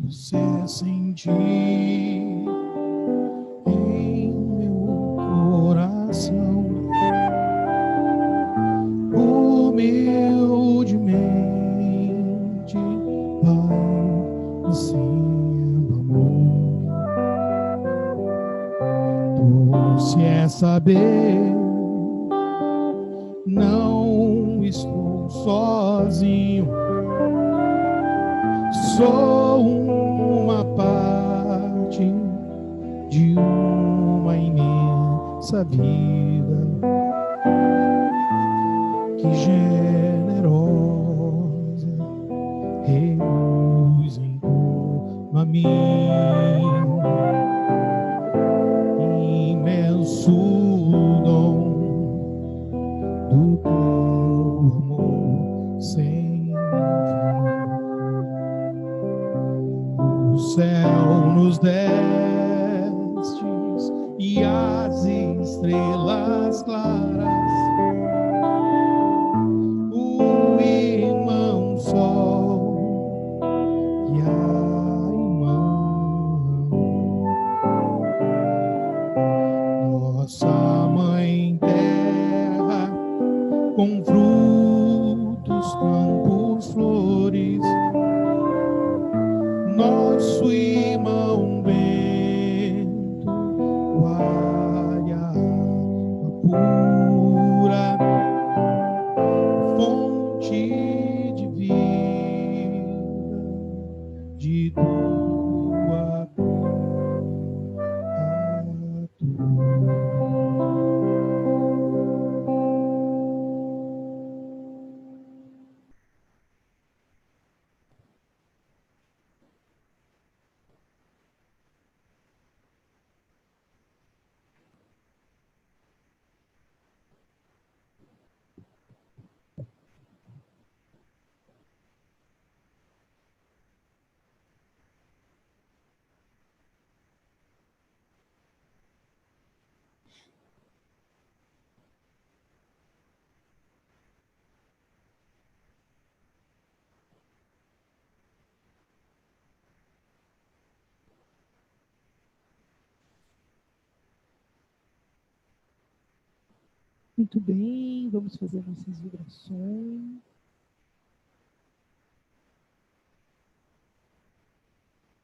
você sentir em meu coração, humildemente, Pai, descendo amor. Doce é saber, não estou sozinho, sou uma parte de uma imensa vida. Que generosa reluz em torno a mim, imenso dom do teu amor sem fim. O céu nos destes e as estrelas claras, o irmão sol e a irmã, nossa mãe terra, com frutos, campos, flores, nosso irmão vento, guarda a pura, fonte de vida, de tua Muito bem, vamos fazer nossas vibrações.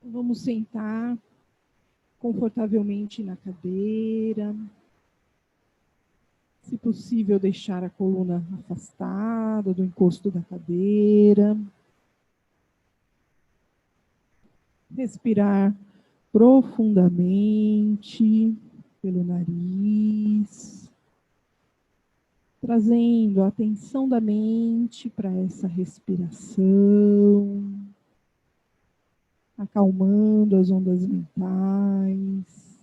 Vamos sentar confortavelmente na cadeira. Se possível, deixar a coluna afastada do encosto da cadeira. Respirar profundamente pelo nariz, trazendo a atenção da mente para essa respiração, acalmando as ondas mentais.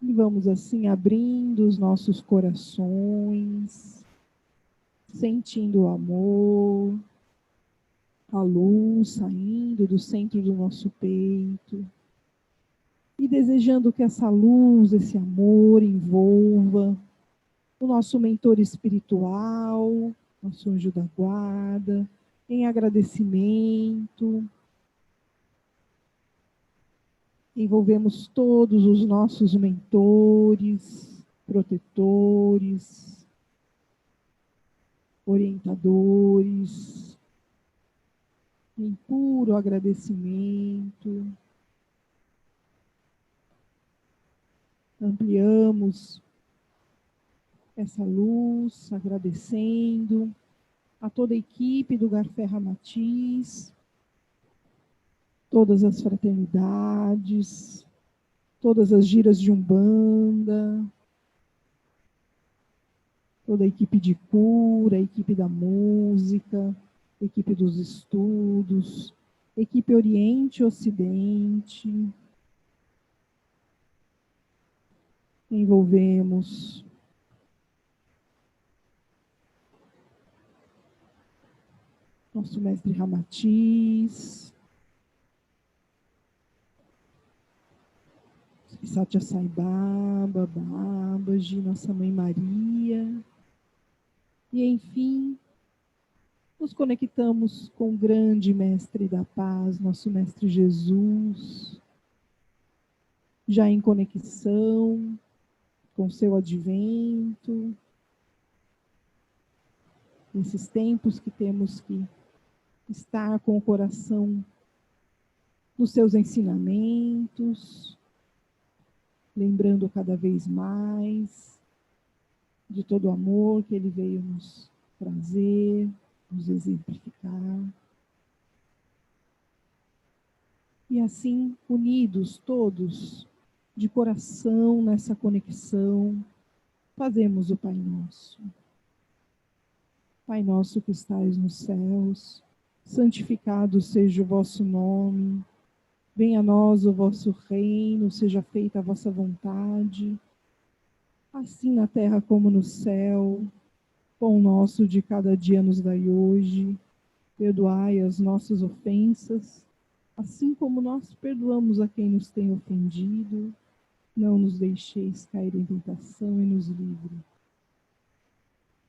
E vamos assim abrindo os nossos corações, sentindo o amor, a luz saindo do centro do nosso peito. E desejando que essa luz, esse amor envolva o nosso mentor espiritual, nosso anjo da guarda, em agradecimento. Envolvemos todos os nossos mentores, protetores, orientadores, em puro agradecimento. Ampliamos essa luz, agradecendo a toda a equipe do Garfé Ramatiz, todas as fraternidades, todas as giras de Umbanda, toda a equipe de cura, a equipe da música, a equipe dos estudos, a equipe Oriente e Ocidente. Envolvemos nosso mestre Ramatiz, Satya Sai Baba, Babaji, Nossa Mãe Maria, e enfim, Nos conectamos com o grande Mestre da Paz, nosso Mestre Jesus, já em conexão com seu advento, nesses tempos que temos que estar com o coração nos seus ensinamentos, lembrando cada vez mais de todo o amor que ele veio nos trazer, nos exemplificar. E assim, unidos todos, de coração nessa conexão, fazemos o Pai Nosso. Pai nosso que estais nos céus, santificado seja o vosso nome, venha a nós o vosso reino, seja feita a vossa vontade, assim na terra como no céu. Pão nosso de cada dia nos dai hoje, perdoai as nossas ofensas, assim como nós perdoamos a quem nos tem ofendido, não nos deixeis cair em tentação e nos livre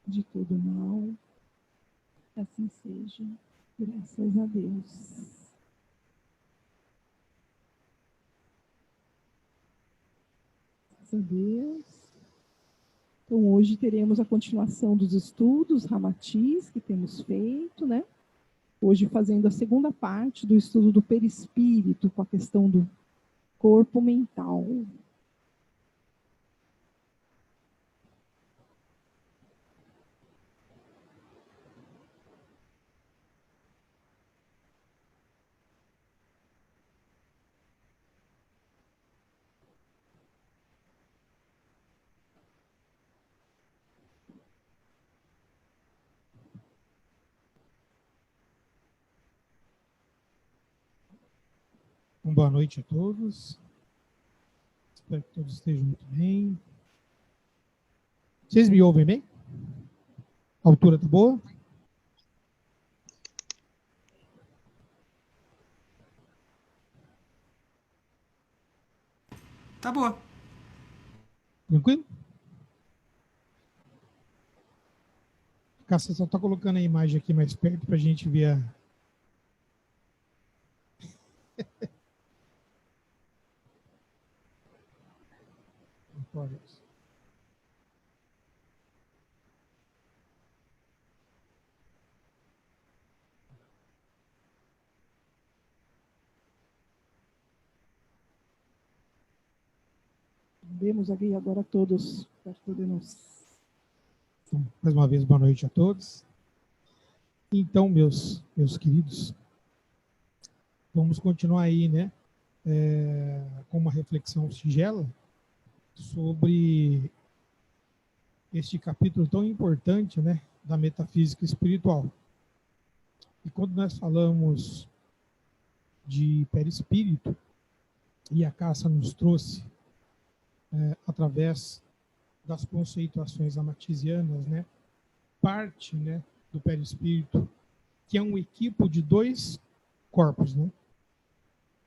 de todo mal. Assim seja, graças a Deus. Graças a Deus. Então, hoje teremos a continuação dos estudos Ramatiz que temos feito, né? Hoje fazendo a segunda parte do estudo do perispírito, com a questão do corpo mental. Boa noite a todos. Espero que todos estejam muito bem. Vocês me ouvem bem? A altura tá boa? Tá boa. Tranquilo? Cássia só está colocando a imagem aqui mais perto para a gente ver a... Vemos aqui agora todos perto de nós. Então, mais uma vez, boa noite a todos. Então, meus queridos, vamos continuar aí, né, com uma reflexão singela sobre este capítulo tão importante, né, da metafísica espiritual. E quando nós falamos de perispírito, e a Cássia nos trouxe, através das conceituações amatizianas, né, parte, né, do perispírito, que é um equipo de dois corpos, né?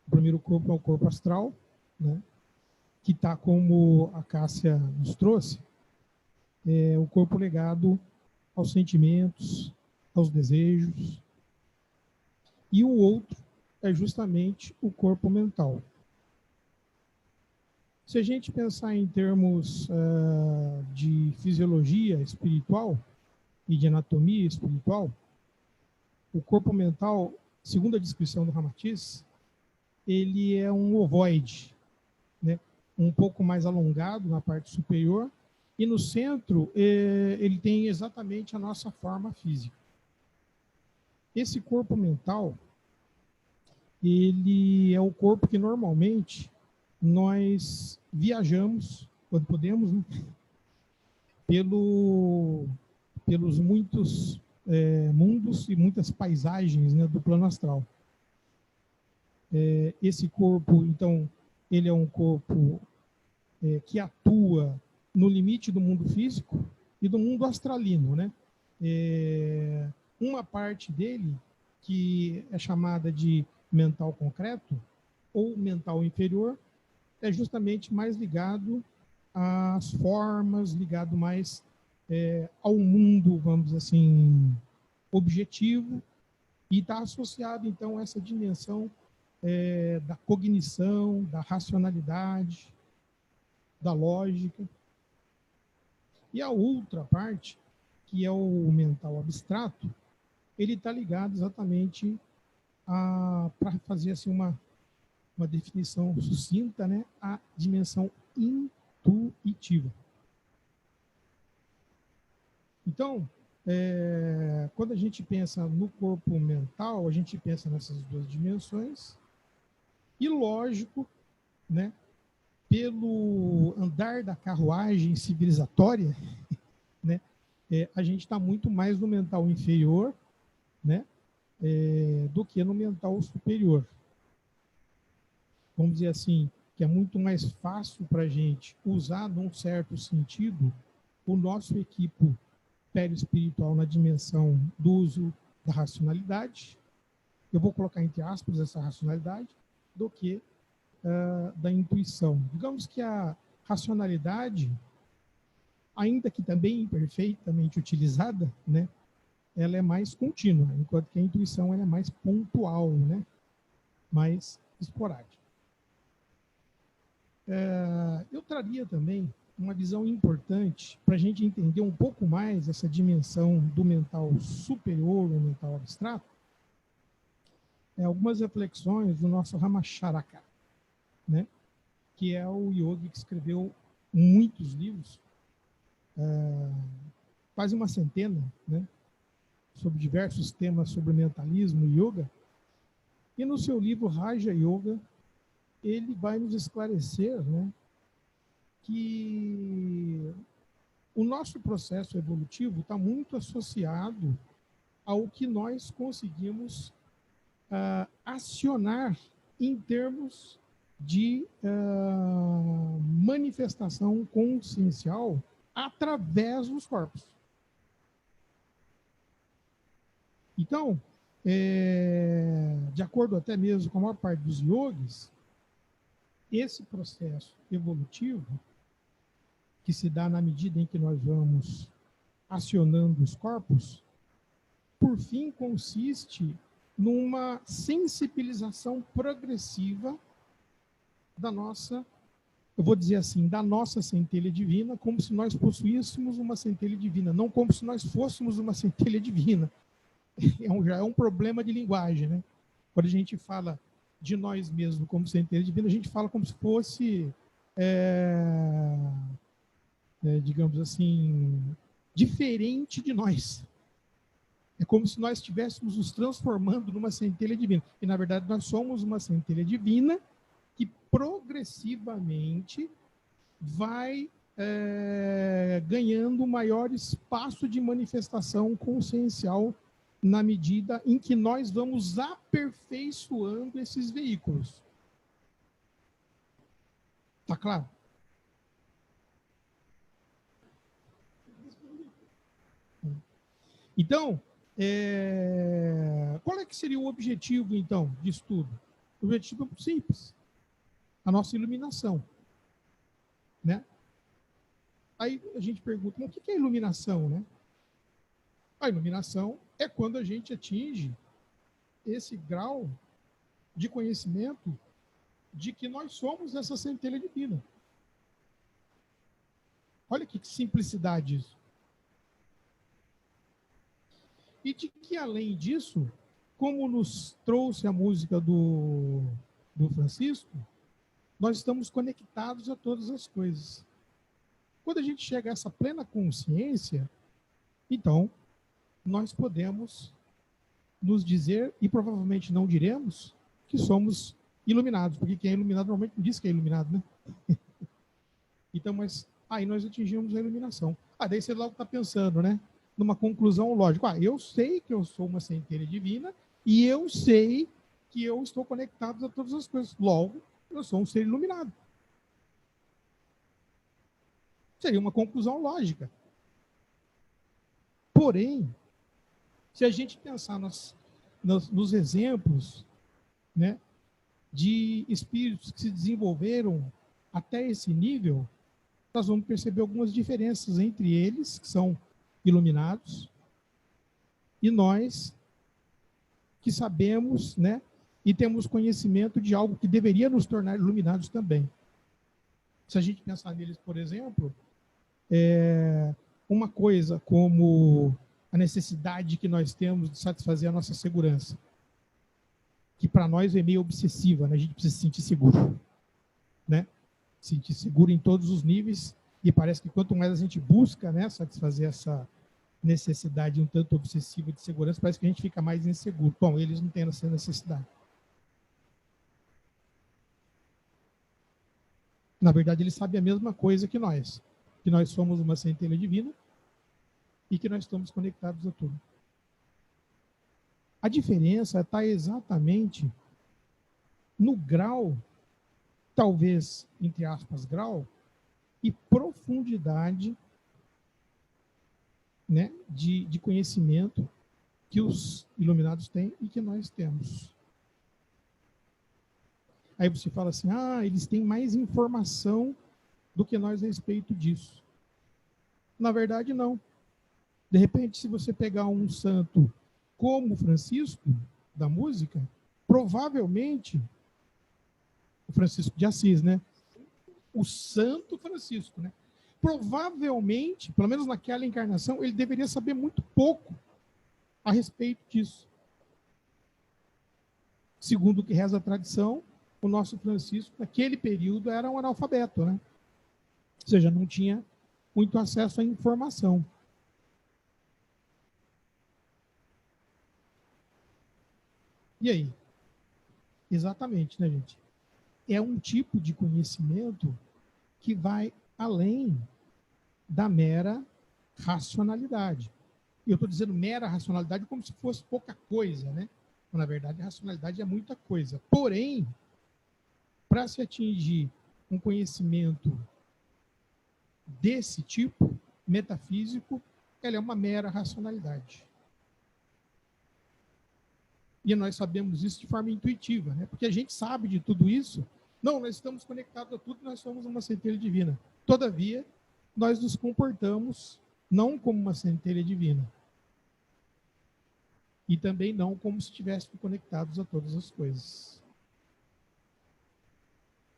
O primeiro corpo é o corpo astral, né, que está, como a Cássia nos trouxe, o corpo ligado aos sentimentos, aos desejos. E o outro é justamente o corpo mental. Se a gente pensar em termos de fisiologia espiritual e de anatomia espiritual, o corpo mental, segundo a descrição do Ramatiz, ele é um ovoide, né? Um pouco mais alongado na parte superior, e no centro ele tem exatamente a nossa forma física. Esse corpo mental, ele é o corpo que normalmente nós viajamos, quando podemos, né, pelos muitos mundos e muitas paisagens, né, do plano astral. Esse corpo, então, ele é um corpo que atua no limite do mundo físico e do mundo astralino, né? Uma parte dele, que é chamada de mental concreto ou mental inferior, é justamente mais ligado às formas, ligado mais ao mundo, vamos assim, objetivo, e está associado, então, a essa dimensão da cognição, da racionalidade, da lógica. E a outra parte, que é o mental abstrato, ele está ligado exatamente para fazer assim, uma definição sucinta, né, a dimensão intuitiva. Então, quando a gente pensa no corpo mental, a gente pensa nessas duas dimensões, e lógico, né, pelo andar da carruagem civilizatória, né, a gente está muito mais no mental inferior, né, do que no mental superior. Vamos dizer assim, que é muito mais fácil para a gente usar, num certo sentido, o nosso equipo perispiritual na dimensão do uso da racionalidade, eu vou colocar entre aspas essa racionalidade, do que da intuição. Digamos que a racionalidade, ainda que também imperfeitamente utilizada, né, ela é mais contínua, enquanto que a intuição ela é mais pontual, né, mais esporádica. Eu traria também uma visão importante para a gente entender um pouco mais essa dimensão do mental superior, o mental abstrato, algumas reflexões do nosso Ramacharaka, né, que é o yogi que escreveu muitos livros, quase uma centena, né, sobre diversos temas sobre mentalismo e yoga. E no seu livro Raja Yoga, ele vai nos esclarecer, né, que o nosso processo evolutivo está muito associado ao que nós conseguimos acionar em termos de manifestação consciencial através dos corpos. Então, de acordo até mesmo com a maior parte dos yogis, esse processo evolutivo, que se dá na medida em que nós vamos acionando os corpos, por fim consiste numa sensibilização progressiva da nossa, eu vou dizer assim, da nossa centelha divina, como se nós possuíssemos uma centelha divina, não como se nós fôssemos uma centelha divina. Já é um problema de linguagem, né? Quando a gente fala de nós mesmos como centelha divina, a gente fala como se fosse, digamos assim, diferente de nós. É como se nós estivéssemos nos transformando numa centelha divina. E, na verdade, nós somos uma centelha divina que progressivamente vai ganhando maior espaço de manifestação consciencial na medida em que nós vamos aperfeiçoando esses veículos. Tá claro? Então, qual é que seria o objetivo, então, de estudo? O objetivo é muito simples. A nossa iluminação. Né? Aí a gente pergunta, o que é iluminação, né? A iluminação é quando a gente atinge esse grau de conhecimento de que nós somos essa centelha divina. Olha que simplicidade isso. E de que, além disso, como nos trouxe a música do Francisco, nós estamos conectados a todas as coisas. Quando a gente chega a essa plena consciência, então, nós podemos nos dizer, e provavelmente não diremos, que somos iluminados, porque quem é iluminado normalmente não diz que é iluminado, né? Então, mas aí nós atingimos a iluminação. Daí você logo está pensando, né? Numa conclusão lógica. Eu sei que eu sou uma centelha divina e eu sei que eu estou conectado a todas as coisas. Logo, eu sou um ser iluminado. Seria uma conclusão lógica. Porém, se a gente pensar nos exemplos, né, de espíritos que se desenvolveram até esse nível, nós vamos perceber algumas diferenças entre eles, que são iluminados, e nós que sabemos, né, e temos conhecimento de algo que deveria nos tornar iluminados também. Se a gente pensar neles, por exemplo, uma coisa como a necessidade que nós temos de satisfazer a nossa segurança, que para nós é meio obsessiva, né? A gente precisa se sentir seguro, né? Se sentir seguro em todos os níveis, e parece que quanto mais a gente busca, né, satisfazer essa necessidade um tanto obsessiva de segurança, parece que a gente fica mais inseguro. Bom, eles não têm essa necessidade. Na verdade, eles sabem a mesma coisa que nós somos uma centelha divina e que nós estamos conectados a tudo. A diferença está exatamente no grau, talvez, entre aspas, grau, e profundidade, né, de conhecimento que os iluminados têm e que nós temos. Aí você fala assim, eles têm mais informação do que nós a respeito disso. Na verdade, não. De repente, se você pegar um santo como Francisco, da música, provavelmente, o Francisco de Assis, né? O Santo Francisco, né? Provavelmente, pelo menos naquela encarnação, ele deveria saber muito pouco a respeito disso. Segundo o que reza a tradição, o nosso Francisco, naquele período, era um analfabeto, né? Ou seja, não tinha muito acesso à informação. E aí? Exatamente, né, gente? É um tipo de conhecimento que vai além da mera racionalidade. E eu estou dizendo mera racionalidade como se fosse pouca coisa, né? Mas, na verdade, a racionalidade é muita coisa. Porém, para se atingir um conhecimento desse tipo, metafísico, ela é uma mera racionalidade. E nós sabemos isso de forma intuitiva, né? Porque a gente sabe de tudo isso. Não, nós estamos conectados a tudo, nós somos uma centelha divina. Todavia, nós nos comportamos não como uma centelha divina. E também não como se estivéssemos conectados a todas as coisas.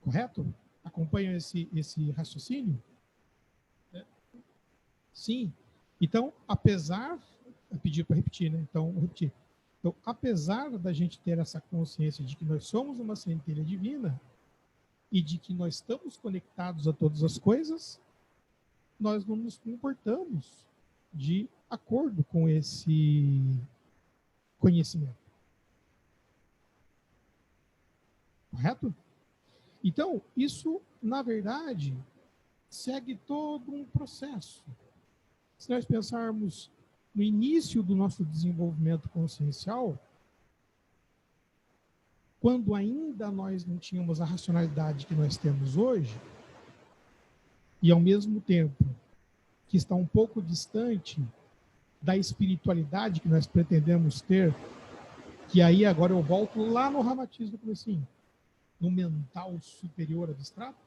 Correto? Acompanham esse raciocínio? Sim. Então, apesar... Eu pedi para repetir, né? Então, vou repetir. Então, apesar da gente ter essa consciência de que nós somos uma centelha divina e de que nós estamos conectados a todas as coisas, nós não nos comportamos de acordo com esse conhecimento. Correto? Então, isso, na verdade, segue todo um processo. Se nós pensarmos no início do nosso desenvolvimento consciencial, quando ainda nós não tínhamos a racionalidade que nós temos hoje, e ao mesmo tempo que está um pouco distante da espiritualidade que nós pretendemos ter, que aí agora eu volto lá no Ramatiz do comecinho, no mental superior abstrato,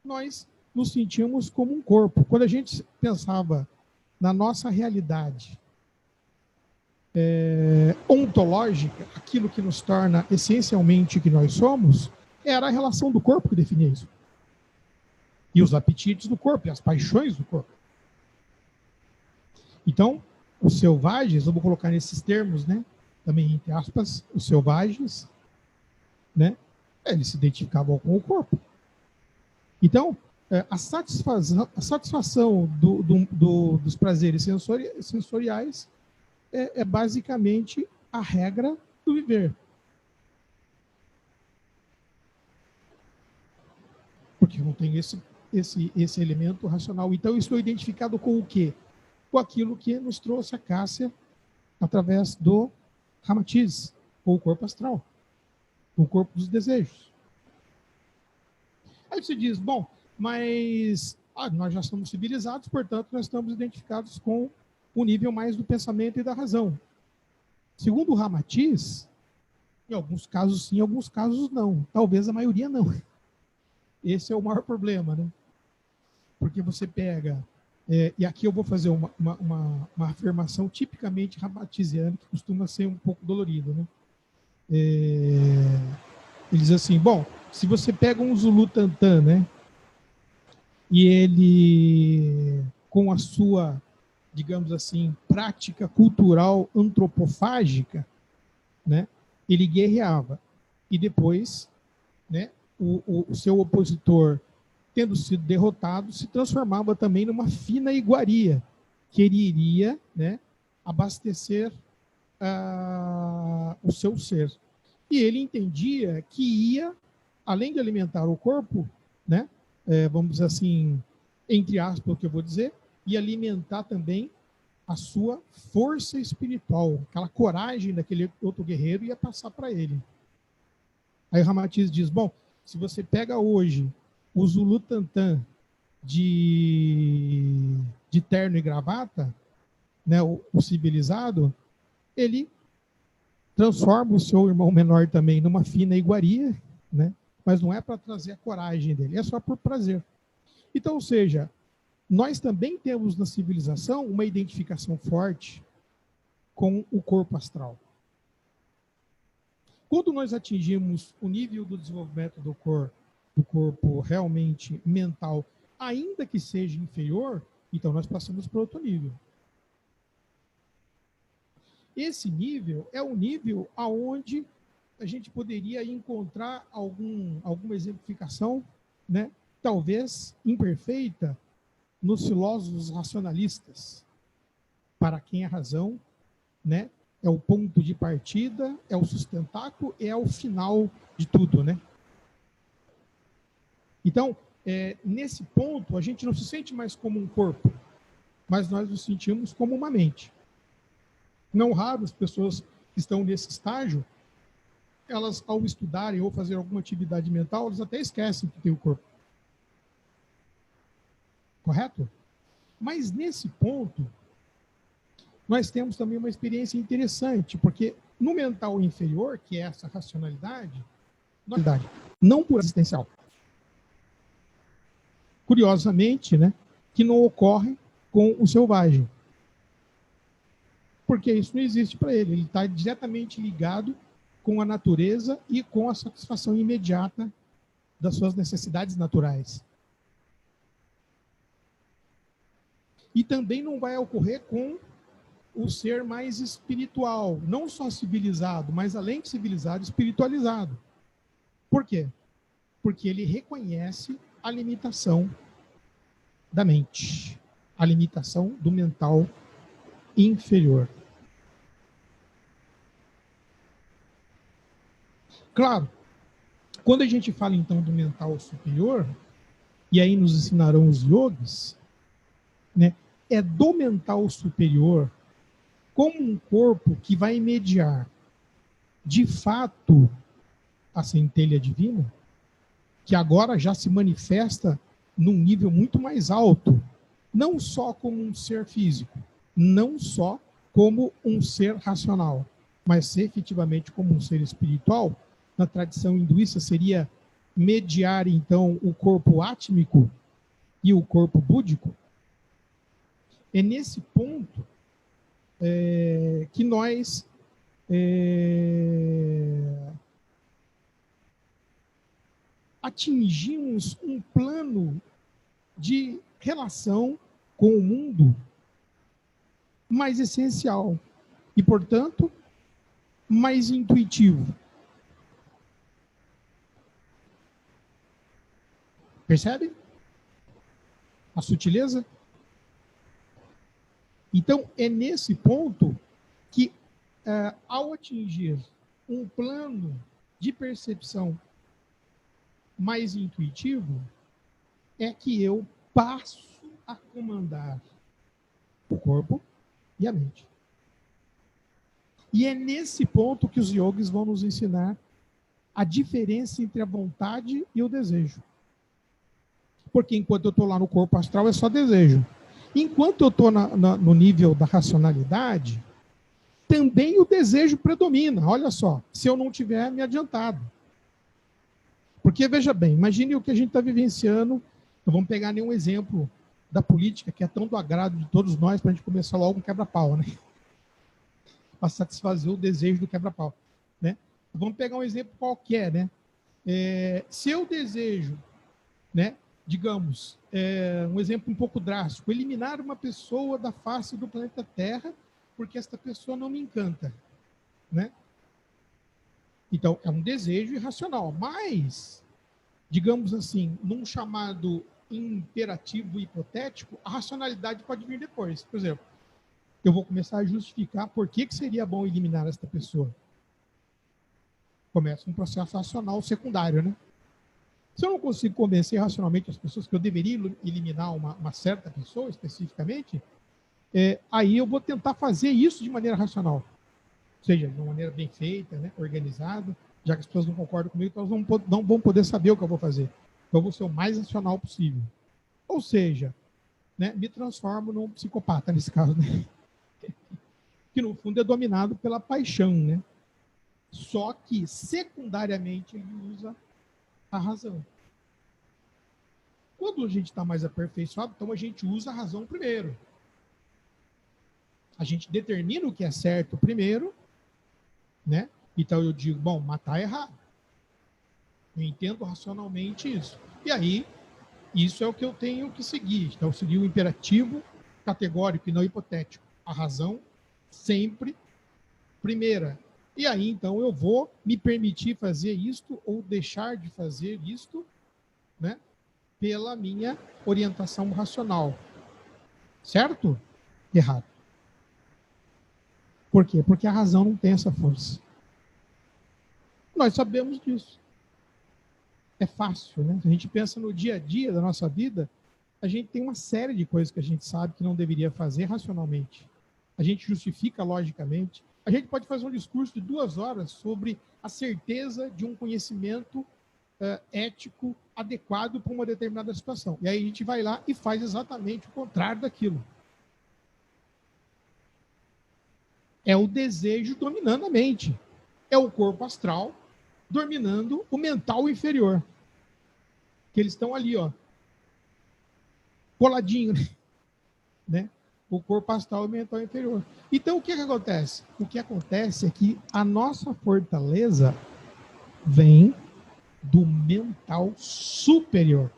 nós nos sentíamos como um corpo. Quando a gente pensava na nossa realidade ontológica, aquilo que nos torna essencialmente o que nós somos, era a relação do corpo que definia isso. E os apetites do corpo, e as paixões do corpo. Então, os selvagens, eu vou colocar nesses termos, né? Também entre aspas, os selvagens, né? Eles se identificavam com o corpo. Então, a satisfação dos prazeres sensoriais é basicamente a regra do viver. Porque não tem esse elemento racional. Então, eu estou identificado com o quê? Com aquilo que nos trouxe a Cássia através do Ramatiz, ou o corpo astral, o corpo dos desejos. Aí você diz, bom, mas nós já somos civilizados, portanto, nós estamos identificados com o nível mais do pensamento e da razão. Segundo o Ramatiz, em alguns casos sim, em alguns casos não. Talvez a maioria não. Esse é o maior problema, né? Porque você pega E aqui eu vou fazer uma afirmação tipicamente ramatiziana, que costuma ser um pouco dolorida, né? Ele diz assim, bom, se você pega um Zulu Tantan, né? E ele, com a sua, digamos assim, prática cultural antropofágica, né? Ele guerreava. E depois, né? O seu opositor, tendo sido derrotado, se transformava também numa fina iguaria, que ele iria, né, abastecer o seu ser. E ele entendia que ia, além de alimentar o corpo, né, vamos dizer assim, entre aspas, o que eu vou dizer, e alimentar também a sua força espiritual, aquela coragem daquele outro guerreiro ia passar para ele. Aí o Ramatiz diz, bom, se você pega hoje o Zulu Tantan de terno e gravata, né, o civilizado, ele transforma o seu irmão menor também numa fina iguaria, né, mas não é para trazer a coragem dele, é só por prazer. Então, ou seja, nós também temos na civilização uma identificação forte com o corpo astral. Quando nós atingimos o nível do desenvolvimento do corpo realmente mental, ainda que seja inferior, então nós passamos para outro nível. Esse nível é o nível aonde a gente poderia encontrar alguma exemplificação, né, talvez imperfeita, nos filósofos racionalistas, para quem a razão, né, é o ponto de partida, é o sustentáculo, é o final de tudo, né? Então, nesse ponto, a gente não se sente mais como um corpo, mas nós nos sentimos como uma mente. Não raro as pessoas que estão nesse estágio, elas, ao estudarem ou fazer alguma atividade mental, elas até esquecem que tem o corpo. Correto? Mas nesse ponto, nós temos também uma experiência interessante, porque no mental inferior, que é essa racionalidade, não por existencial. Curiosamente, né, que não ocorre com o selvagem. Porque isso não existe para ele. Ele está diretamente ligado com a natureza e com a satisfação imediata das suas necessidades naturais. E também não vai ocorrer com o ser mais espiritual, não só civilizado, mas além de civilizado, espiritualizado. Por quê? Porque ele reconhece a limitação da mente, a limitação do mental inferior. Claro, quando a gente fala então do mental superior, e aí nos ensinarão os yogis, né, é do mental superior como um corpo que vai mediar, de fato, a centelha divina, que agora já se manifesta num nível muito mais alto, não só como um ser físico, não só como um ser racional, mas efetivamente como um ser espiritual. Na tradição hinduísta seria mediar, então, o corpo átmico e o corpo búdico. É nesse ponto que nós atingimos um plano de relação com o mundo mais essencial e, portanto, mais intuitivo. Percebe a sutileza? Então, é nesse ponto que, ao atingir um plano de percepção mais intuitivo, é que eu passo a comandar o corpo e a mente. E é nesse ponto que os yogis vão nos ensinar a diferença entre a vontade e o desejo. Porque enquanto eu estou lá no corpo astral, é só desejo. Enquanto eu estou no nível da racionalidade, também o desejo predomina. Olha só, se eu não tiver me adiantado. Porque, veja bem, imagine o que a gente está vivenciando. Não vamos pegar nenhum exemplo da política, que é tão do agrado de todos nós, para a gente começar logo um quebra-pau, né? Para satisfazer o desejo do quebra-pau, né? Vamos pegar um exemplo qualquer, né? Se eu desejo, né, digamos, um exemplo um pouco drástico, eliminar uma pessoa da face do planeta Terra porque esta pessoa não me encanta, né? Então, é um desejo irracional, mas, digamos assim, num chamado imperativo hipotético, a racionalidade pode vir depois. Por exemplo, eu vou começar a justificar por que seria bom eliminar esta pessoa. Começa um processo racional secundário, né? Se eu não consigo convencer racionalmente as pessoas que eu deveria eliminar uma certa pessoa especificamente, aí eu vou tentar fazer isso de maneira racional. Ou seja, de uma maneira bem feita, né, organizada, já que as pessoas não concordam comigo, então elas não vão poder saber o que eu vou fazer. Então eu vou ser o mais racional possível. Ou seja, né, me transformo num psicopata nesse caso, né? Que no fundo é dominado pela paixão, né? Só que secundariamente ele usa a razão. Quando a gente está mais aperfeiçoado, então a gente usa a razão primeiro. A gente determina o que é certo primeiro, né? Então eu digo, bom, matar é errado. Eu entendo racionalmente isso. E aí, isso é o que eu tenho que seguir. Então, seguir o imperativo categórico e não hipotético. A razão sempre primeira. E aí, então, eu vou me permitir fazer isto ou deixar de fazer isto, né? Pela minha orientação racional. Certo? Errado. Por quê? Porque a razão não tem essa força. Nós sabemos disso. É fácil, né? Se a gente pensa no dia a dia da nossa vida, a gente tem uma série de coisas que a gente sabe que não deveria fazer racionalmente. A gente justifica logicamente. A gente pode fazer um discurso de 2 horas sobre a certeza de um conhecimento ético adequado para uma determinada situação. E aí a gente vai lá e faz exatamente o contrário daquilo. É o desejo dominando a mente. É o corpo astral dominando o mental inferior. Que eles estão ali, ó, coladinho, né? O corpo astral e o mental inferior. Então, o que acontece? O que acontece é que a nossa fortaleza vem do mental superior.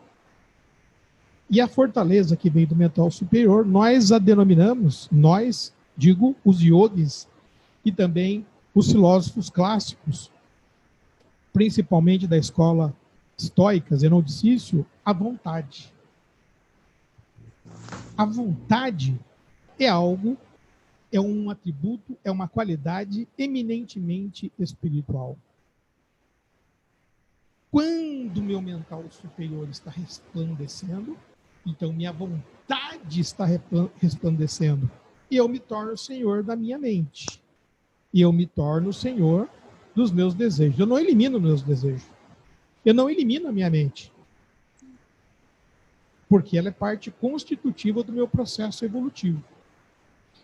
E a fortaleza que vem do mental superior, nós a denominamos, nós, digo, os yogis e também os filósofos clássicos, principalmente da escola estoica, Zenão de Cício, a vontade. A vontade é algo, é um atributo, é uma qualidade eminentemente espiritual. Quando o meu mental superior está resplandecendo, então minha vontade está resplandecendo, e eu me torno senhor da minha mente. E eu me torno senhor dos meus desejos. Eu não elimino meus desejos. Eu não elimino a minha mente. Porque ela é parte constitutiva do meu processo evolutivo.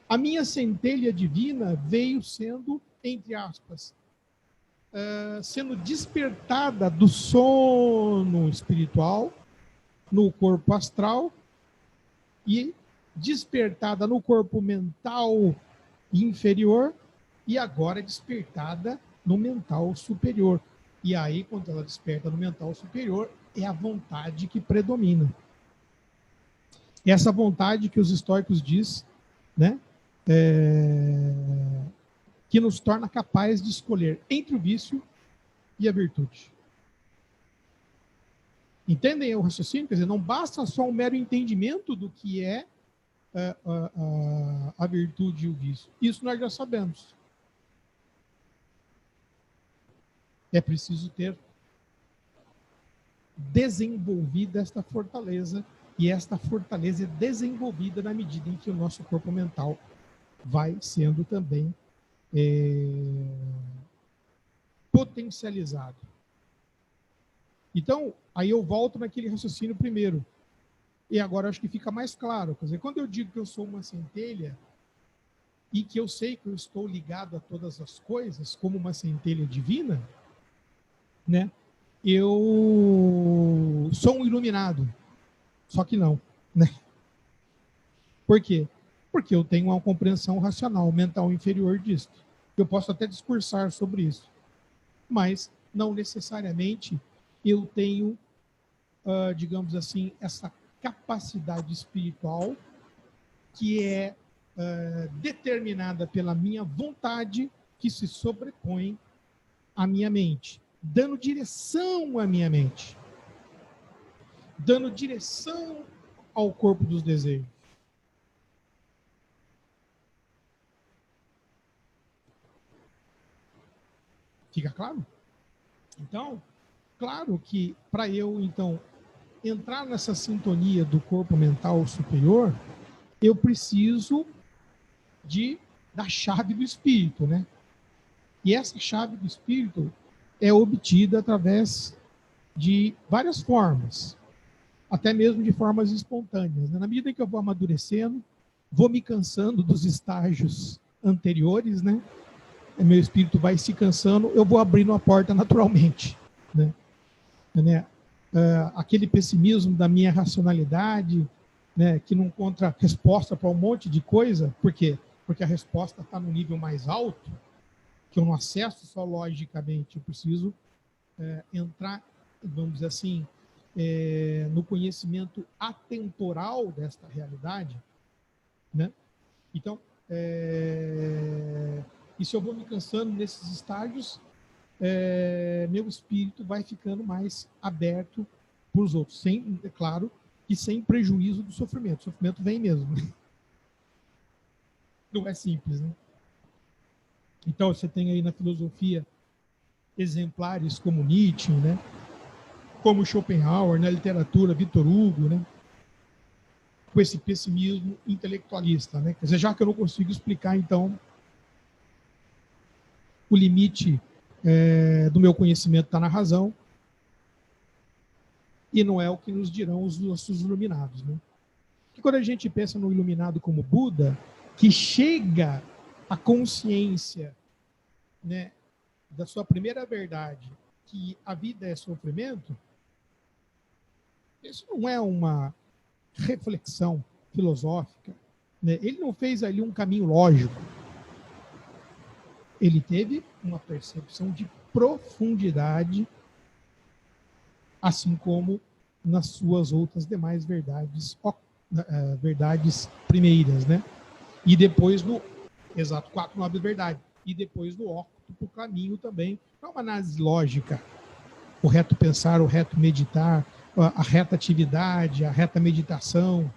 A minha centelha divina veio sendo, entre aspas, sendo despertada do sono espiritual no corpo astral e despertada no corpo mental inferior e agora despertada no mental superior. E aí, quando ela desperta no mental superior, é a vontade que predomina. Essa vontade que os estoicos diz, né? Que nos torna capazes de escolher entre o vício e a virtude. Entendem o raciocínio? Quer dizer, não basta só um mero entendimento do que é a virtude e o vício. Isso nós já sabemos. É preciso ter desenvolvida esta fortaleza, e esta fortaleza é desenvolvida na medida em que o nosso corpo mental vai sendo também potencializado. Então, aí eu volto naquele raciocínio primeiro. E agora acho que fica mais claro. Quer dizer, quando eu digo que eu sou uma centelha e que eu sei que eu estou ligado a todas as coisas como uma centelha divina, né? Eu sou um iluminado. Só que não, né? Por quê? Porque eu tenho uma compreensão racional, mental inferior disso. Eu posso até discursar sobre isso, mas não necessariamente eu tenho, digamos assim, essa capacidade espiritual que é determinada pela minha vontade, que se sobrepõe à minha mente, dando direção à minha mente, dando direção ao corpo dos desejos. Fica claro? Então, claro que para eu, então, entrar nessa sintonia do corpo mental superior, eu preciso da chave do espírito, né? E essa chave do espírito é obtida através de várias formas, até mesmo de formas espontâneas, né? Na medida em que eu vou amadurecendo, vou me cansando dos estágios anteriores, né? Meu espírito vai se cansando, eu vou abrindo a porta naturalmente, né? Aquele pessimismo da minha racionalidade, né, que não encontra resposta para um monte de coisa, por quê? Porque a resposta está no nível mais alto, que eu não acesso só logicamente, eu preciso entrar, vamos dizer assim, no conhecimento atemporal desta realidade, né? Então, e se eu vou me cansando nesses estágios, meu espírito vai ficando mais aberto para os outros, sem, é claro, e sem prejuízo do sofrimento. O sofrimento vem mesmo. Né? Não é simples, né? Então, você tem aí na filosofia exemplares como Nietzsche, né? Como Schopenhauer, na literatura, Victor Hugo, né? Com esse pessimismo intelectualista, né? Quer dizer, já que eu não consigo explicar, então, o limite do meu conhecimento está na razão, e não é o que nos dirão os nossos iluminados, né? E quando a gente pensa no iluminado como Buda, que chega à consciência, né, da sua primeira verdade, que a vida é sofrimento, isso não é uma reflexão filosófica, né? Ele não fez ali um caminho lógico. Ele teve uma percepção de profundidade, assim como nas suas outras demais verdades, verdades primeiras, né? E depois no exato, 4 nobres verdades. E depois no óctuplo caminho também, não é uma análise lógica, o reto pensar, o reto meditar, a reta atividade, a reta meditação,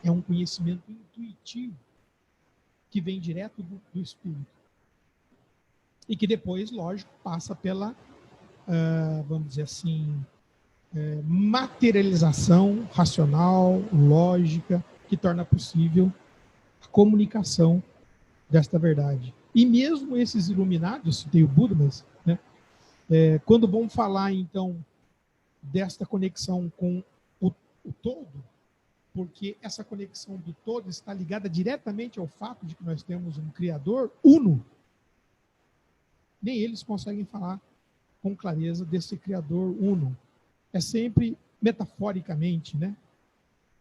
é um conhecimento intuitivo que vem direto do espírito e que depois, lógico, passa pela, vamos dizer assim, materialização racional, lógica, que torna possível a comunicação desta verdade. E mesmo esses iluminados, citei o Buda, mas, né, quando vão falar, então, desta conexão com o todo, porque essa conexão do todo está ligada diretamente ao fato de que nós temos um Criador uno, nem eles conseguem falar com clareza desse Criador uno. É sempre metaforicamente, né?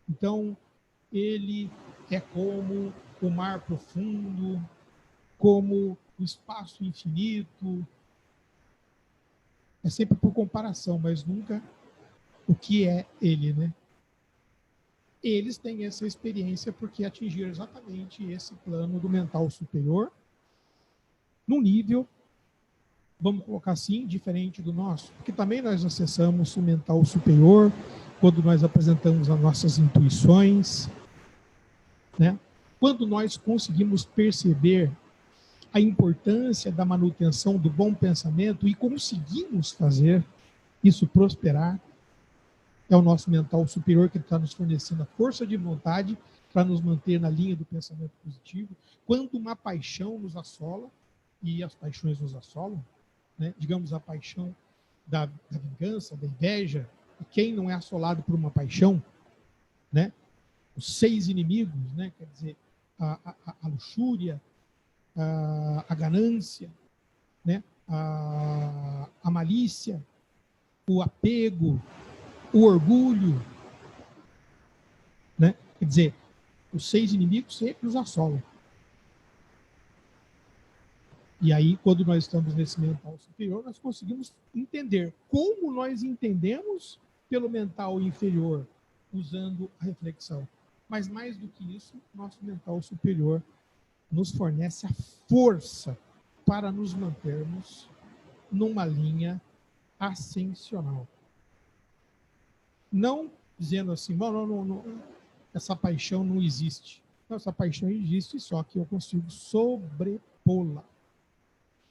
Então, ele é como o mar profundo, como o espaço infinito. É sempre por comparação, mas nunca o que é ele, né? Eles têm essa experiência porque atingiram exatamente esse plano do mental superior, num nível, vamos colocar assim, diferente do nosso, porque também nós acessamos o mental superior quando nós apresentamos as nossas intuições, né? Quando nós conseguimos perceber a importância da manutenção do bom pensamento e conseguimos fazer isso prosperar, é o nosso mental superior que está nos fornecendo a força de vontade para nos manter na linha do pensamento positivo. Quando uma paixão nos assola, e as paixões nos assolam, né? Digamos a paixão da vingança, da inveja, e quem não é assolado por uma paixão, né? Os 6 inimigos, né? Quer dizer, a luxúria, a ganância, né? a malícia, o apego, o orgulho, né? Quer dizer, os 6 inimigos sempre nos assolam. E aí, quando nós estamos nesse mental superior, nós conseguimos entender como nós entendemos pelo mental inferior, usando a reflexão. Mas mais do que isso, nosso mental superior nos fornece a força para nos mantermos numa linha ascensional. Não dizendo assim, não, essa paixão não existe. Não, essa paixão existe, só que eu consigo sobrepô-la.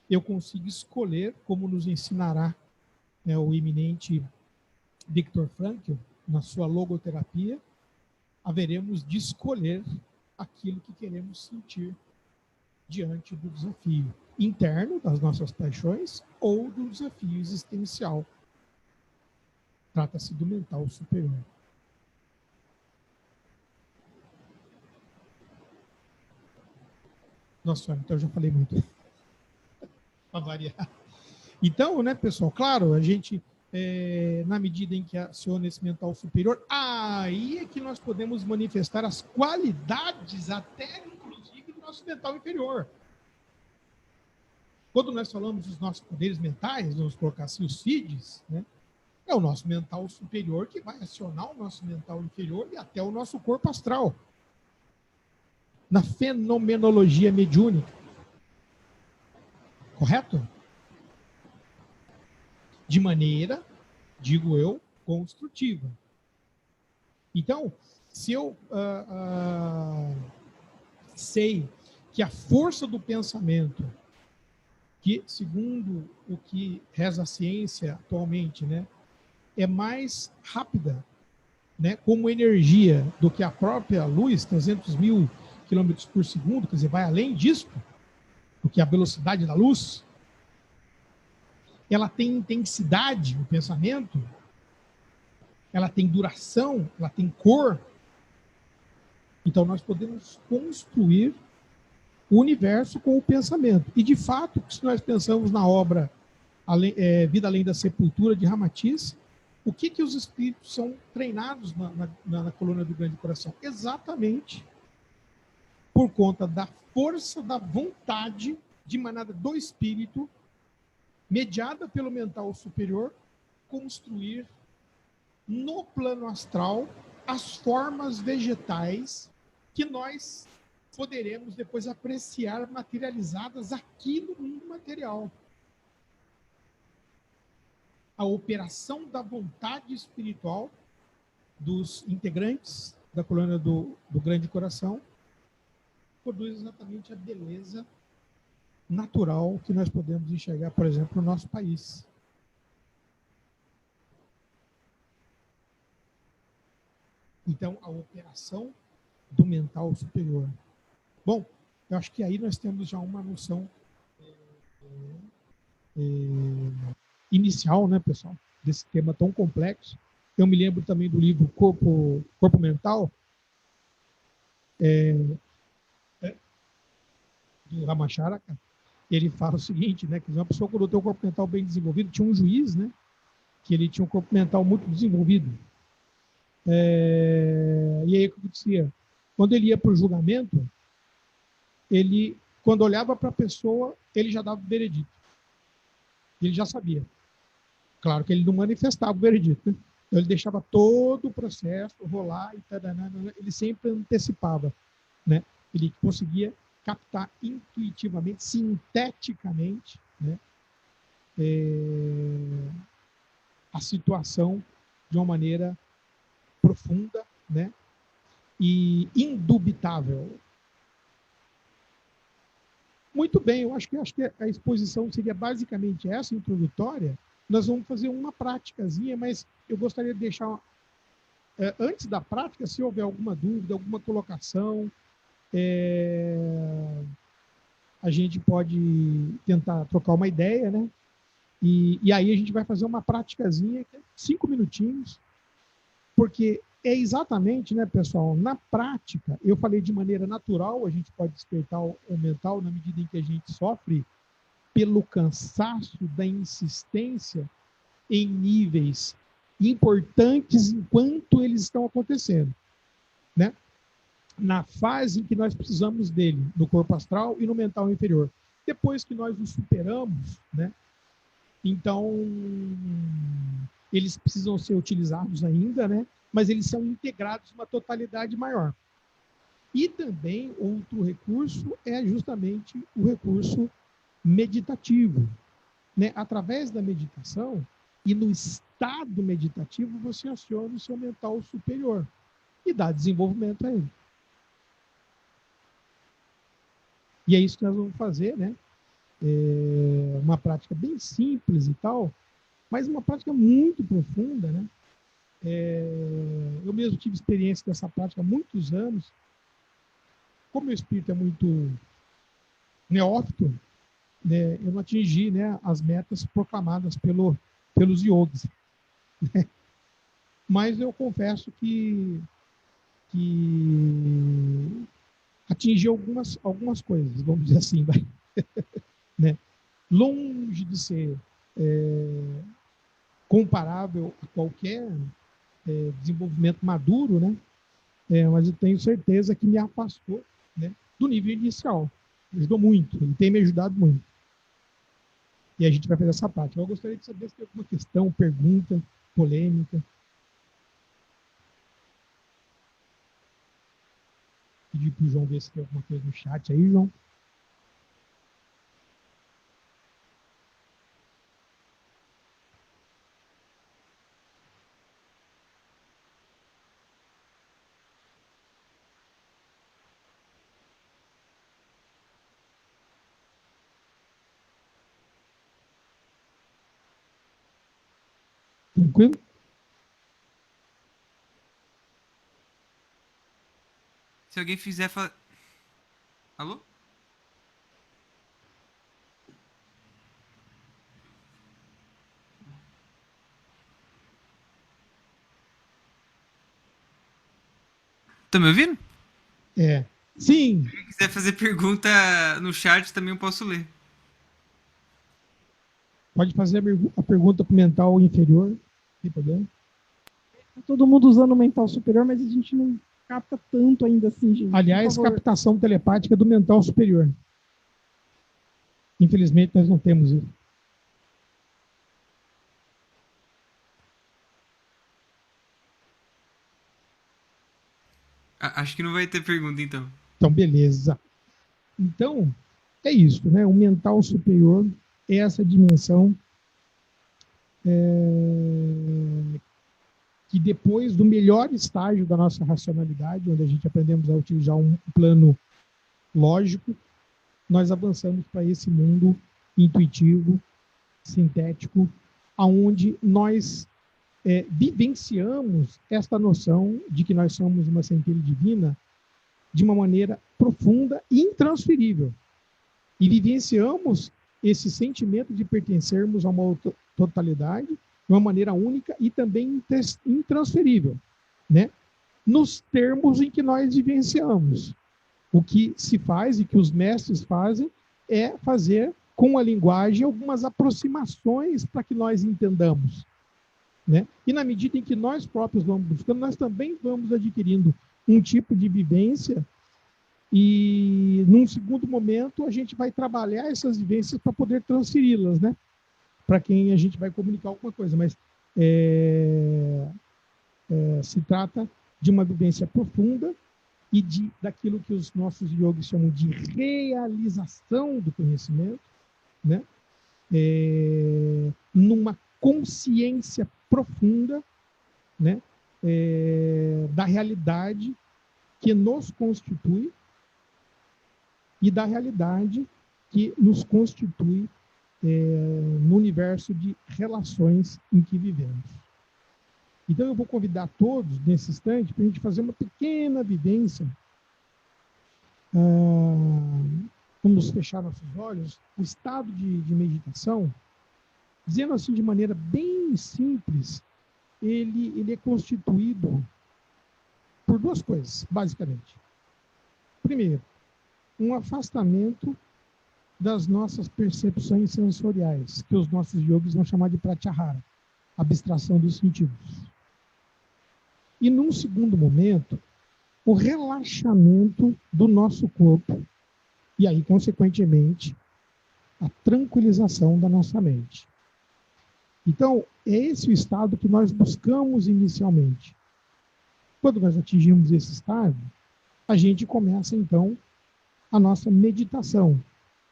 Eu consigo escolher, como nos ensinará, né, o eminente Viktor Frankl, na sua logoterapia, haveremos de escolher aquilo que queremos sentir diante do desafio interno das nossas paixões ou do desafio existencial. Trata-se do mental superior. Nossa, então eu já falei muito. Para variar. Então, né, pessoal, claro, a gente, na medida em que aciona esse mental superior, aí é que nós podemos manifestar as qualidades, até inclusive, do nosso mental inferior. Quando nós falamos dos nossos poderes mentais, vamos colocar assim, os FIDs, né, é o nosso mental superior que vai acionar o nosso mental inferior e até o nosso corpo astral. Na fenomenologia mediúnica. Correto? De maneira, digo eu, construtiva. Então, se eu sei que a força do pensamento, que segundo o que reza a ciência atualmente, né, é mais rápida, né, como energia do que a própria luz, 300 mil quilômetros por segundo, quer dizer, vai além disso, do que a velocidade da luz, ela tem intensidade, o pensamento, ela tem duração, ela tem cor. Então, nós podemos construir o universo com o pensamento. E, de fato, se nós pensamos na obra Vida Além da Sepultura, de Ramatiz, o que os espíritos são treinados na coluna do Grande Coração? Exatamente por conta da força da vontade de manada do espírito, mediada pelo mental superior, construir no plano astral as formas vegetais que nós poderemos depois apreciar materializadas aqui no mundo material. A operação da vontade espiritual dos integrantes da coluna do Grande Coração produz exatamente a beleza natural que nós podemos enxergar, por exemplo, no nosso país. Então, a operação do mental superior. Bom, eu acho que aí nós temos já uma noção inicial, né, pessoal, desse tema tão complexo. Eu me lembro também do livro Corpo Mental, do Ramacharaka. Ele fala o seguinte, né, que uma pessoa, quando tem o corpo mental bem desenvolvido, tinha um juiz, né, que ele tinha um corpo mental muito desenvolvido. E aí o que acontecia? Quando ele ia para o julgamento, ele, quando olhava para a pessoa, ele já dava o veredito. Ele já sabia. Claro que ele não manifestava o veredito, né? Então, ele deixava todo o processo rolar e ele sempre antecipava, né? Ele conseguia captar intuitivamente, sinteticamente, né, a situação de uma maneira profunda, né, e indubitável. Muito bem, eu acho que a exposição seria basicamente essa, introdutória. Nós vamos fazer uma práticazinha, mas eu gostaria de deixar, antes da prática, se houver alguma dúvida, alguma colocação, a gente pode tentar trocar uma ideia, né? E aí a gente vai fazer uma práticazinha, 5 minutinhos, porque é exatamente, né, pessoal, na prática, eu falei de maneira natural, a gente pode despertar o mental na medida em que a gente sofre pelo cansaço da insistência em níveis importantes enquanto eles estão acontecendo, né? na fase em que nós precisamos dele, no corpo astral e no mental inferior. Depois que nós os superamos, né? Então, eles precisam ser utilizados ainda, né? Mas eles são integrados numa totalidade maior. E também, outro recurso é justamente o recurso meditativo, né? Através da meditação e no estado meditativo, você aciona o seu mental superior e dá desenvolvimento a ele. E é isso que nós vamos fazer, né? Uma prática bem simples e tal, mas uma prática muito profunda, né? Eu mesmo tive experiência dessa prática há muitos anos. Como meu espírito é muito neófito, né, eu não atingi, né, as metas proclamadas pelos yogis. Né? Mas eu confesso que atingi algumas coisas, vamos dizer assim, vai. Né? Longe de ser comparável a qualquer desenvolvimento maduro, né? Mas eu tenho certeza que me afastou, né, do nível inicial. Me ajudou muito, ele tem me ajudado muito. E a gente vai fazer essa prática. Eu gostaria de saber se tem alguma questão, pergunta, polêmica. Pedir para o João ver se tem alguma coisa no chat aí, João. Tranquilo? Se alguém fizer... Alô? Tá me ouvindo? Sim. Se alguém quiser fazer pergunta no chat, também eu posso ler. Pode fazer a pergunta para o mental inferior, não tem problema. Tá todo mundo usando o mental superior, mas a gente não capta tanto ainda assim, gente. Aliás, captação telepática do mental superior. Infelizmente, nós não temos isso. Acho que não vai ter pergunta, então. Então, beleza. Então, é isso, né? O mental superior é essa dimensão que depois do melhor estágio da nossa racionalidade, onde a gente aprendemos a utilizar um plano lógico, nós avançamos para esse mundo intuitivo, sintético, aonde nós vivenciamos esta noção de que nós somos uma centelha divina de uma maneira profunda e intransferível. E vivenciamos esse sentimento de pertencermos a uma totalidade de uma maneira única e também intransferível, né? Nos termos em que nós vivenciamos. O que se faz e que os mestres fazem é fazer com a linguagem algumas aproximações para que nós entendamos, né? E na medida em que nós próprios vamos buscando, nós também vamos adquirindo um tipo de vivência e, num segundo momento, a gente vai trabalhar essas vivências para poder transferi-las, né? Para quem a gente vai comunicar alguma coisa. Mas se trata de uma vivência profunda e daquilo que os nossos yogis chamam de realização do conhecimento, né? Numa consciência profunda, né? Da realidade que nos constitui e da realidade que nos constitui no universo de relações em que vivemos. Então, eu vou convidar todos, nesse instante, para a gente fazer uma pequena vivência. Vamos fechar nossos olhos. O estado de meditação, dizendo assim de maneira bem simples, ele é constituído por duas coisas, basicamente. Primeiro, um afastamento das nossas percepções sensoriais, que os nossos yogis vão chamar de pratyahara, abstração dos sentidos. E num segundo momento, o relaxamento do nosso corpo e aí, consequentemente, a tranquilização da nossa mente. Então, é esse o estado que nós buscamos inicialmente. Quando nós atingimos esse estado, a gente começa, então, a nossa meditação,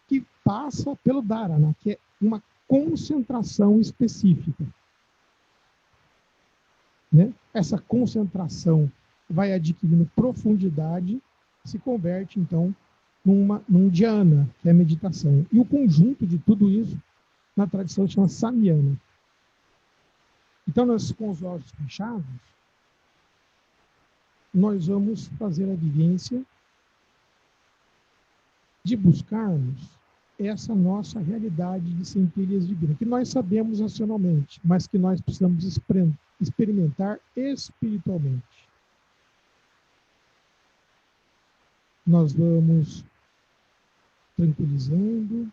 que passa pelo dharana, que é uma concentração específica. Né? Essa concentração vai adquirindo profundidade, se converte, então, num dhyana, que é a meditação. E o conjunto de tudo isso, na tradição, chama samyana. Então, nós, com os olhos fechados, nós vamos fazer a vivência de buscarmos essa nossa realidade de centelhas divinas, que nós sabemos racionalmente, mas que nós precisamos experimentar espiritualmente. Nós vamos tranquilizando,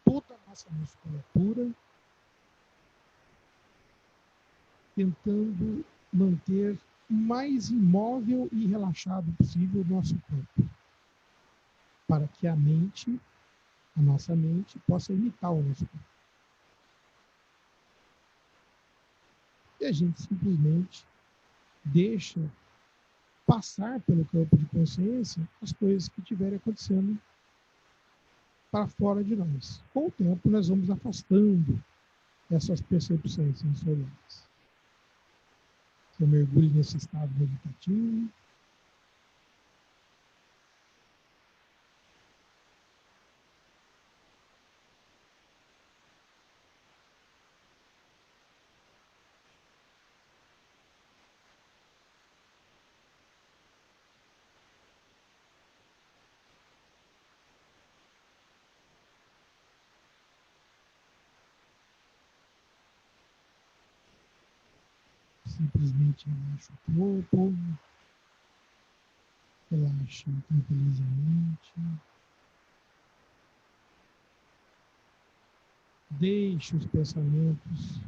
toda a nossa musculatura, tentando manter o mais imóvel e relaxado possível o nosso corpo, para que a nossa mente, possa imitar o nosso corpo. E a gente simplesmente deixa passar pelo campo de consciência as coisas que estiverem acontecendo para fora de nós. Com o tempo, nós vamos afastando essas percepções sensoriais. Eu mergulho nesse estado meditativo. Simplesmente relaxa o corpo, relaxa tranquilizamente. Deixe os pensamentos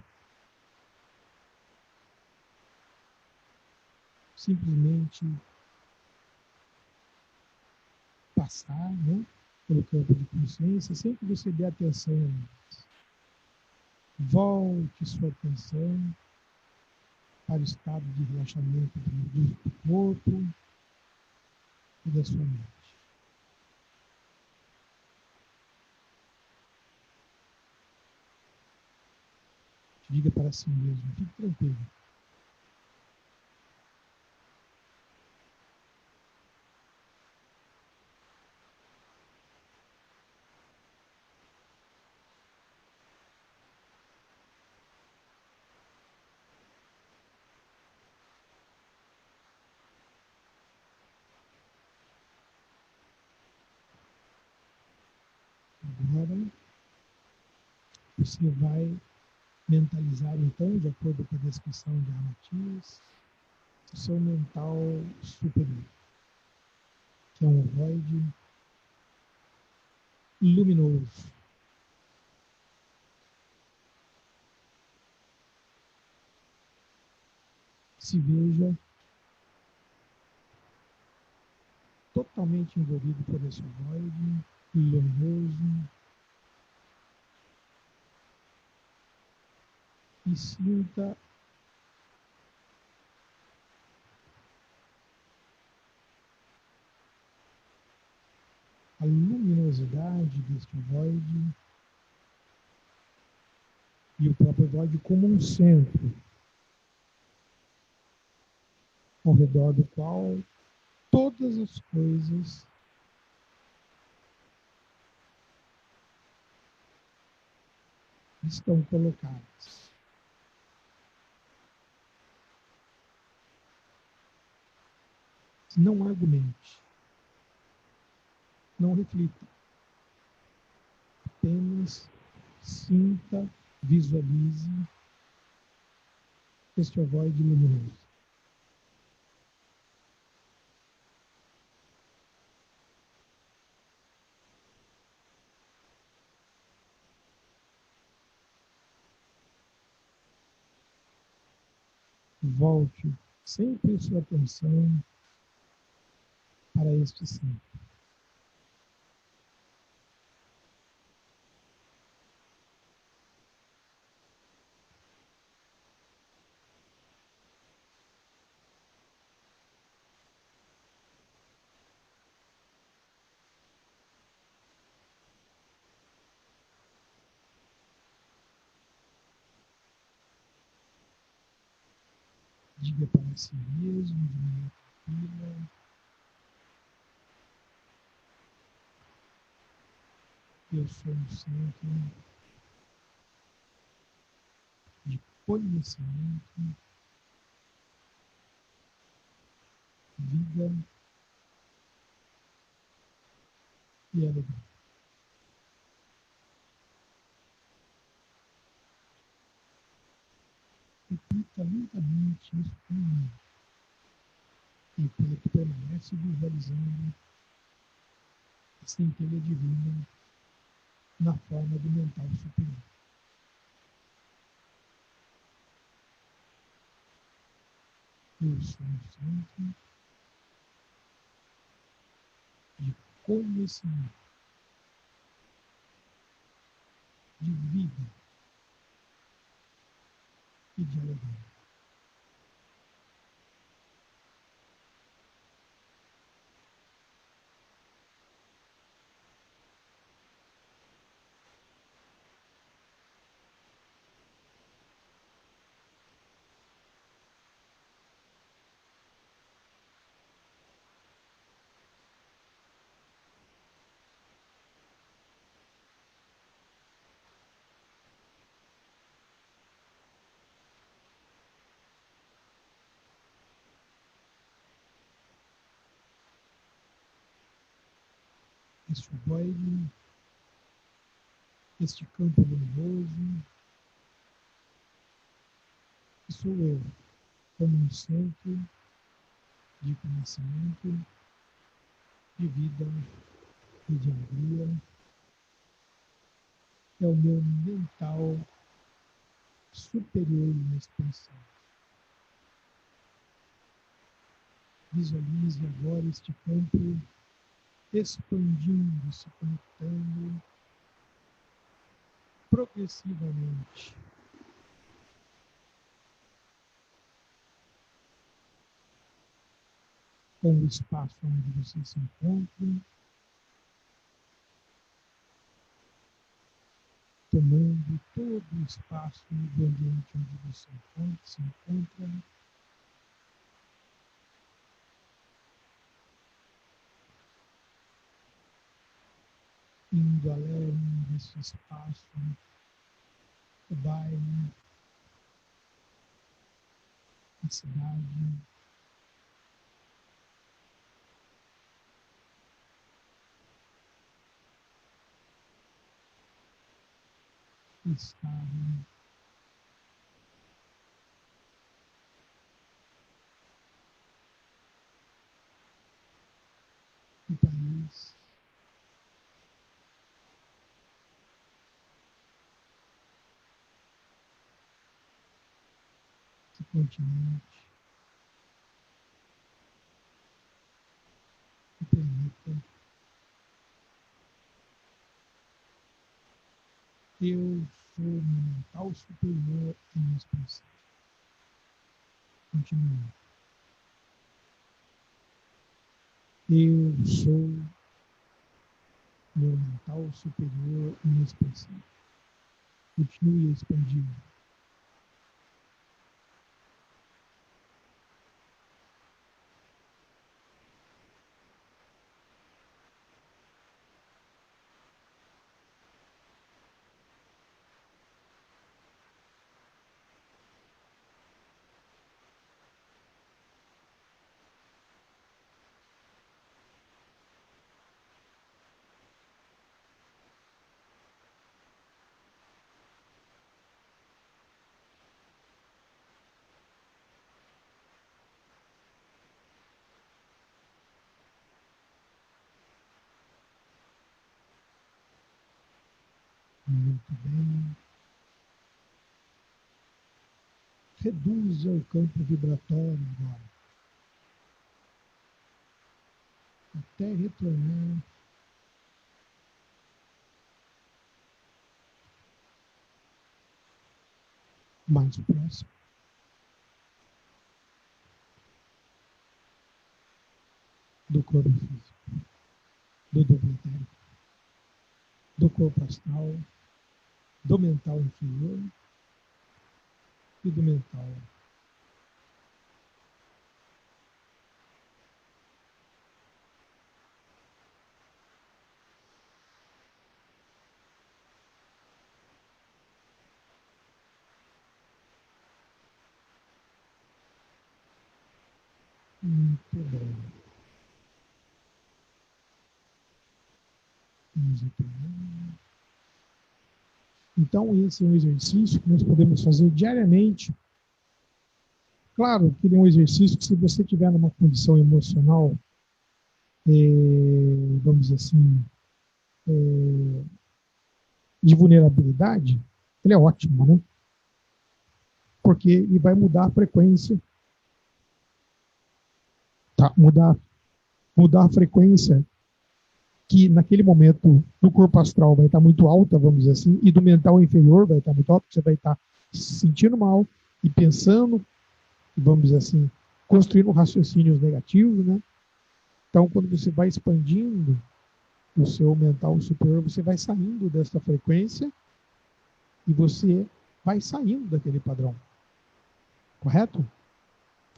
simplesmente passar, né, pelo campo de consciência, sem que você dê atenção a eles. Volte sua atenção para o estado de relaxamento do corpo e da sua mente. Diga para si mesmo, fique tranquilo. Agora, você vai mentalizar, então, de acordo com a descrição de Ramatiz, o seu mental superior, que é um ovoide luminoso. Se veja totalmente envolvido por esse ovoide luminoso e sinta a luminosidade deste ovoide e o próprio ovoide como um centro, ao redor do qual todas as coisas estão colocadas. Não argumente, não reflita, apenas sinta, visualize este ovoide luminoso. Volte sempre sua atenção para este centro. Diga para si mesmo, de maneira tranquila, eu sou um centro de conhecimento, vida e alegria. Repita lentamente isso comigo, enquanto permanece visualizando a centelha divina na forma do mental superior. Eu sou um centro de conhecimento, de vida e de alegria. Este baile, este campo luminoso, que sou eu, como um centro de conhecimento, de vida e de alegria, é o meu mental superior e expansão. Visualize agora este campo expandindo, se conectando progressivamente com o espaço onde você se encontra, tomando todo o espaço do ambiente onde você se encontra, indo além desse espaço, o bairro, a cidade, o estado, o país, o continente, o planeta. Eu sou mental superior e inexpressivo. Continue. Eu sou meu mental superior e inexpressivo. Continue a expandir. Muito bem. reduza o campo vibratório agora, até retornar mais próximo do corpo físico, do duplo etérico, do corpo astral, do mental inferior e do mental. Muito bem. Vamos retornar. Então, esse é um exercício que nós podemos fazer diariamente. Claro que ele é um exercício que, se você tiver numa condição emocional, vamos dizer assim, de vulnerabilidade, ele é ótimo, né? Porque ele vai mudar a frequência, tá? Mudar a frequência que naquele momento do corpo astral vai estar muito alta, vamos dizer assim, e do mental inferior vai estar muito alta, você vai estar se sentindo mal e pensando, vamos dizer assim, construindo raciocínios negativos, né? Então, quando você vai expandindo o seu mental superior, você vai saindo dessa frequência e você vai saindo daquele padrão. Correto?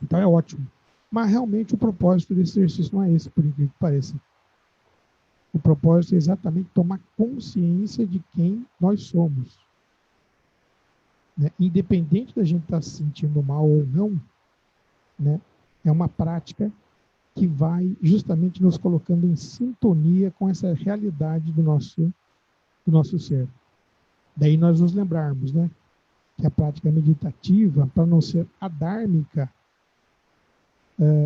Então é ótimo. Mas realmente o propósito desse exercício não é esse, por incrível que pareça. O propósito é exatamente tomar consciência de quem nós somos. Né? Independente da gente estar se sentindo mal ou não, né? É uma prática que vai justamente nos colocando em sintonia com essa realidade do nosso ser. Daí nós nos lembrarmos, né, que a prática meditativa, para não ser adármica,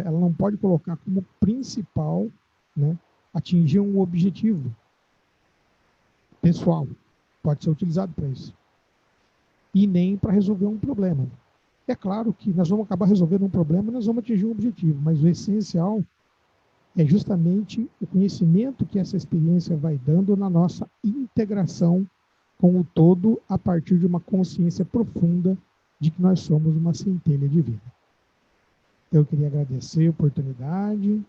ela não pode colocar como principal, né, atingir um objetivo pessoal. Pode ser utilizado para isso. E nem para resolver um problema. É claro que nós vamos acabar resolvendo um problema e nós vamos atingir um objetivo, mas o essencial é justamente o conhecimento que essa experiência vai dando na nossa integração com o todo a partir de uma consciência profunda de que nós somos uma centelha de vida. Eu queria agradecer a oportunidade,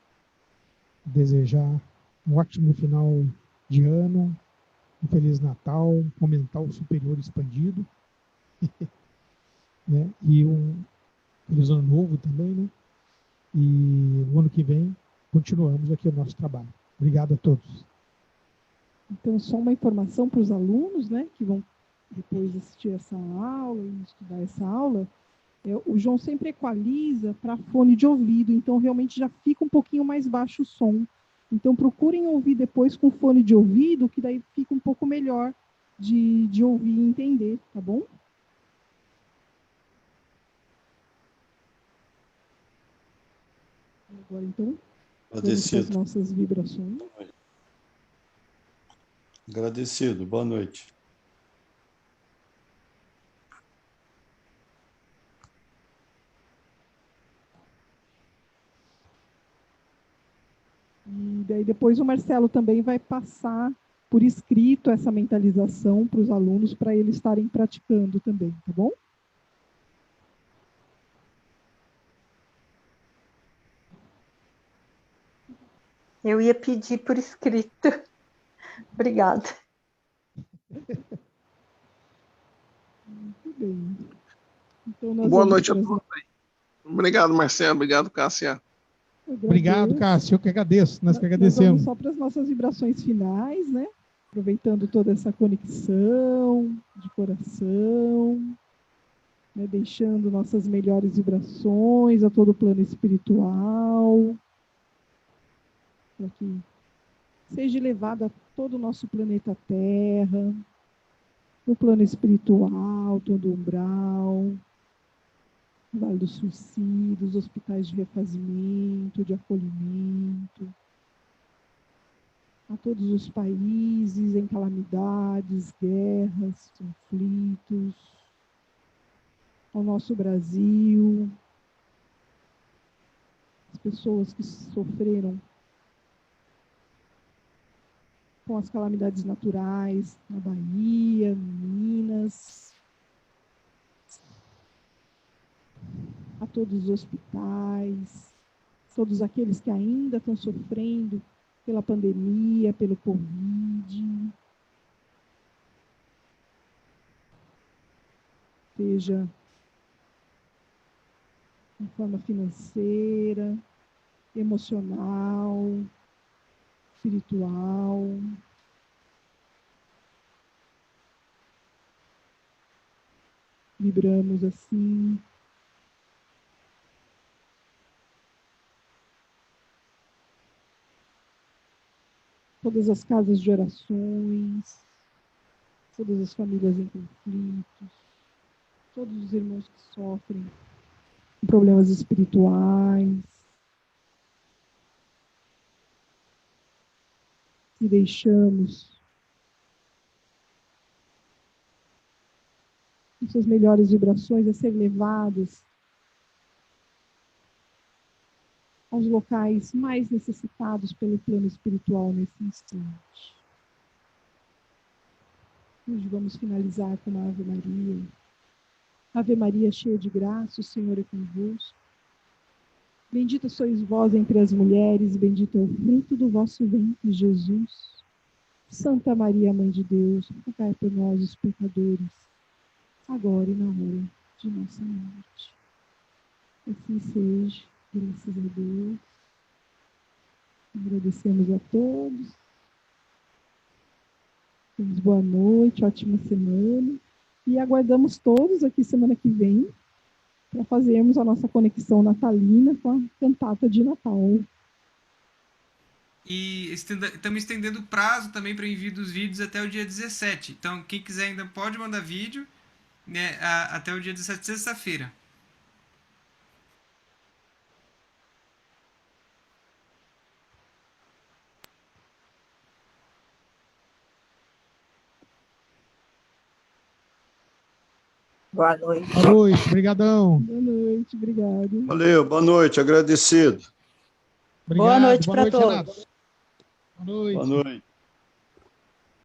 desejar um ótimo final de ano, um Feliz Natal, um mental superior expandido, né? E um Feliz Ano Novo também, né? E o ano que vem continuamos aqui o nosso trabalho. Obrigado a todos. Então, só uma informação para os alunos, né, que vão depois assistir essa aula e estudar essa aula, o João sempre equaliza para fone de ouvido, então realmente já fica um pouquinho mais baixo o som. Então, procurem ouvir depois com fone de ouvido, que daí fica um pouco melhor de ouvir e entender, tá bom? Agora, então, vamos para as nossas vibrações. Agradecido. Boa noite. E daí depois o Marcelo também vai passar por escrito essa mentalização para os alunos, para eles estarem praticando também, tá bom? Eu ia pedir por escrito. Obrigada. Muito bem. Então, boa noite a todos. Obrigado, Marcelo. Obrigado, Cássia. Obrigado, Cássio. Eu que agradeço. Nós que agradecemos. Nós vamos só para as nossas vibrações finais, né? Aproveitando toda essa conexão de coração, né? Deixando nossas melhores vibrações a todo o plano espiritual, para que seja elevado a todo o nosso planeta Terra, no plano espiritual, todo o umbral, Vale dos Suicidas, hospitais de refazimento, de acolhimento, a todos os países em calamidades, guerras, conflitos, ao nosso Brasil, as pessoas que sofreram com as calamidades naturais na Bahia, em Minas, a todos os hospitais, todos aqueles que ainda estão sofrendo pela pandemia, pelo Covid, seja de forma financeira, emocional, espiritual. Vibramos assim. Todas as casas de orações, todas as famílias em conflitos, todos os irmãos que sofrem com problemas espirituais, e deixamos essas melhores vibrações a ser levadas aos locais mais necessitados pelo plano espiritual nesse instante. Hoje vamos finalizar com uma Ave Maria. Ave Maria, cheia de graça, o Senhor é convosco. Bendita sois vós entre as mulheres, bendito é o fruto do vosso ventre, Jesus. Santa Maria, Mãe de Deus, rogai por nós, os pecadores, agora e na hora de nossa morte. Assim seja, graças a Deus. Agradecemos a todos. Temos boa noite, ótima semana. E aguardamos todos aqui semana que vem para fazermos a nossa conexão natalina com a cantata de Natal. E estamos estendendo o prazo também para envio dos vídeos até o dia 17. Então, quem quiser ainda pode mandar vídeo, né, até o dia 17, sexta-feira. Boa noite. Boa noite, obrigadão. Boa noite, obrigado. Valeu, boa noite, agradecido. Obrigado, Boa noite boa para noite, todos. Renato. Boa noite. Boa noite.